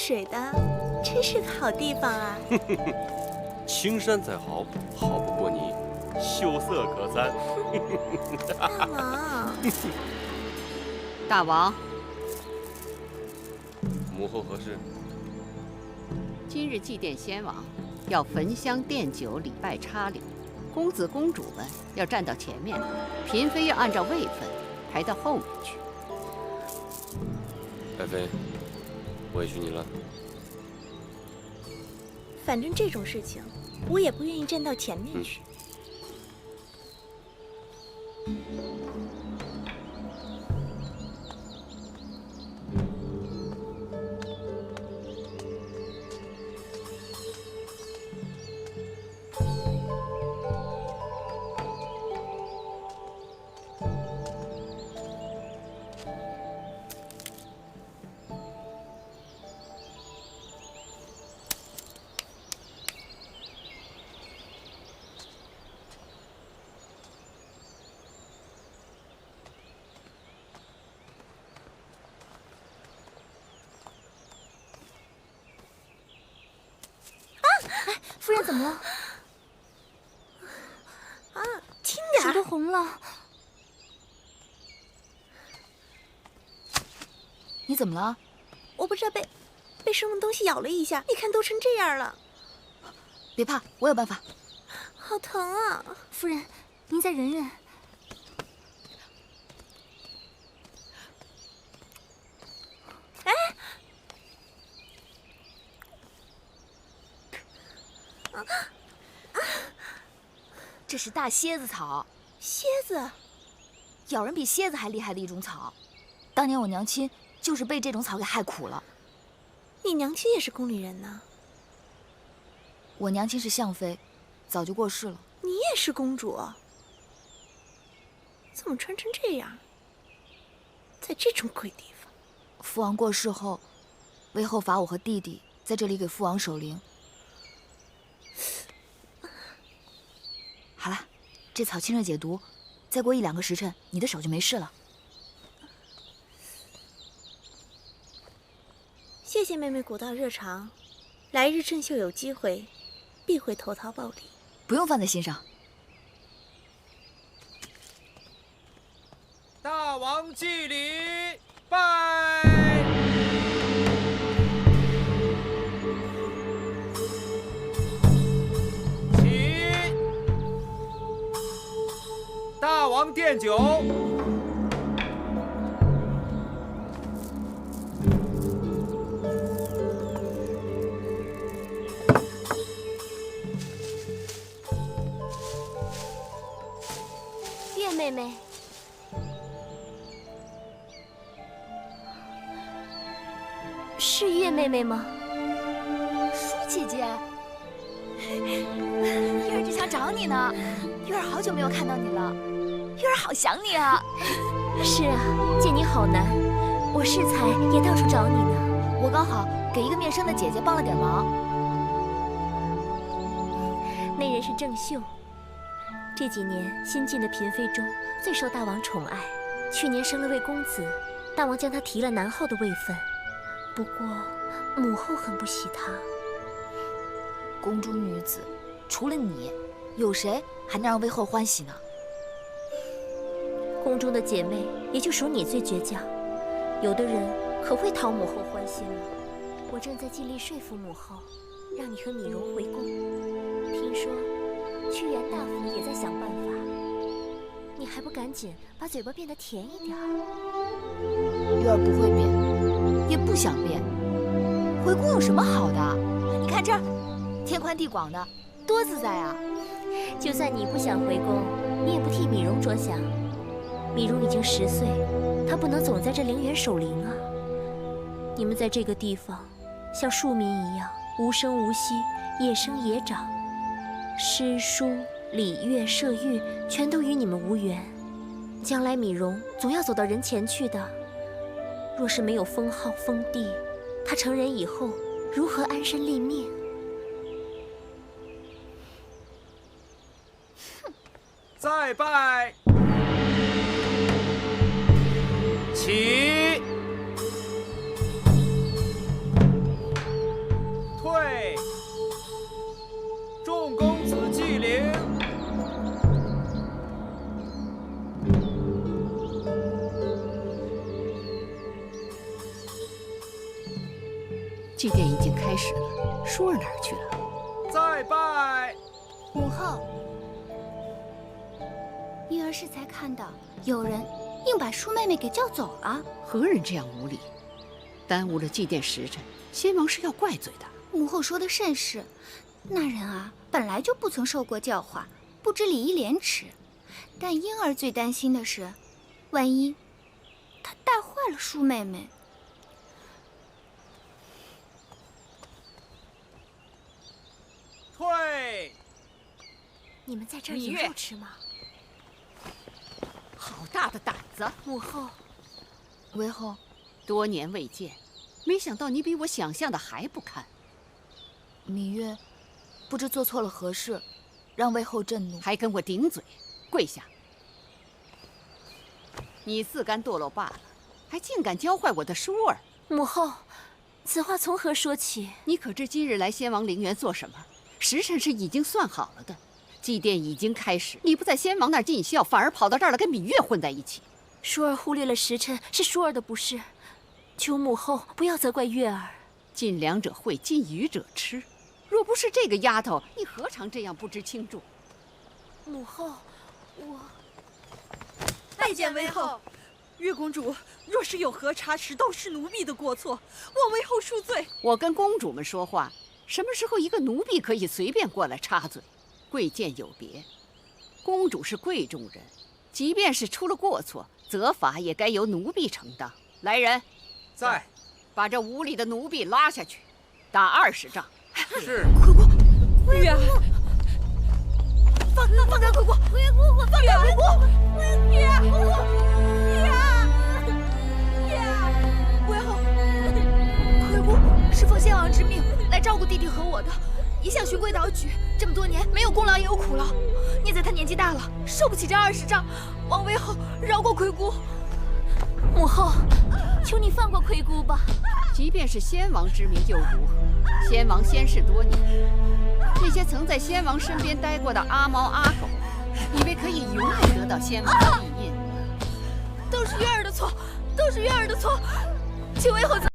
水的，真是个好地方啊！青山再好，好不过你秀色可餐。大王，大王，母后何事？今日祭奠先王，要焚香奠酒，礼拜插礼。公子公主们要站到前面，嬪妃要按照位分排到后面去。爱妃，委屈你了。反正这种事情，我也不愿意站到前面去。夫人怎么了？啊，轻点！手都红了。你怎么了？我不知道被什么东西咬了一下，你看都成这样了。别怕，我有办法。好疼啊！夫人，您再忍忍。哎！这是大蝎子草。蝎子？咬人比蝎子还厉害的一种草。当年我娘亲就是被这种草给害苦了。你娘亲也是宫里人呢？我娘亲是相妃，早就过世了。你也是公主？怎么穿成这样？在这种鬼地方？父王过世后，魏后罚我和弟弟在这里給父王守靈。好了，这草清热解毒，再過1-2個時辰，你的手就沒事了。謝謝妹妹古道熱腸，來日鄭秀有機會，必會投桃報李。不用放在心上。大王祭禮，拜！起！大王奠酒。月妹妹，是月妹妹吗？舒姐姐，月儿就想找你呢。月儿好久没有看到你了，月儿好想你啊。是啊，见你好难，我适才也到處找你呢。我剛好給一個面生的姐姐幫了點忙。那人是鄭秀。這幾年新進的嬪妃中最受大王寵愛，去年生了位公子，大王將她提了男後的位分。不過母後很不喜她。公主女子，除了你，有誰還能讓魏後歡喜呢？宮中的姐妹也就屬你最倔強，有的人可會討母後歡心了。我正在盡力說服母後，讓你和米榮回宮。聽說屈原大夫也在想辦法，你還不趕緊把嘴巴變得甜一點？月兒不會變，也不想變。回宮有什麼好的？你看這兒，天寬地廣的，多自在啊！就算你不想回宮，你也不替米榮着想。米榮已經10歲，她不能總在這陵園守靈啊。你們在這個地方，像庶民一樣無聲無息，野生野長。詩書禮樂射御全都與你們無緣，將來米榮總要走到人前去的。若是沒有封號封地，他成人以後如何安身立命？再拜！起！始了，舒兒哪兒去了？再拜。母后，婴儿适才看到有人硬把舒妹妹给叫走了。何人这样无礼，耽误了祭奠时辰？先王是要怪罪的。母后说的甚是，那人啊，本来就不曾受过教化，不知礼义廉恥。但婴儿最担心的是，万一他带壞了舒妹妹。退。你们在这儿有肉吃吗？好大的胆子！母后，韦后，多年未见，没想到你比我想象的还不堪。芈月不知做錯了何事，讓魏後震怒，還跟我頂嘴，跪下！你自甘墮落罷了，還竟敢教壞我的舒兒！母後，此話從何說起？你可知今日來先王陵園做什麼？時辰是已經算好了的，祭奠已經開始，你不在先王那兒盡孝，反而跑到這兒來跟芈月混在一起。舒兒忽略了時辰，是舒兒的不是，求母後不要責怪月兒。近糧者會，近魚者吃。若不是這個丫頭，你何嘗這樣不知輕重？母後，我拜見魏後。月公主若是有何差池，都是奴婢的過錯，望魏后恕罪。我跟公主們說話，什麼時候一個奴婢可以隨便過來插嘴？貴賤有別，公主是貴重人，即便是出了過錯，責罰也該由奴婢承擔。來人，在。把這無禮的奴婢拉下去，打20杖。是。月兒，放開葵姑！放開葵姑！月魏後，葵姑是奉先王之命來照顧弟弟和我的，一向循規蹈矩，這麼多年沒有功勞也有苦勞。念在他年紀大了，受不起這20杖，望魏後饒過葵姑。母後，求你放過葵姑吧。即便是先王之命又如何？先王仙逝多年，那些曾在先王身邊待過的阿貓阿狗，以為可以永遠得到先王的庇蔭？都是月兒的錯，都是月兒的錯，請魏後責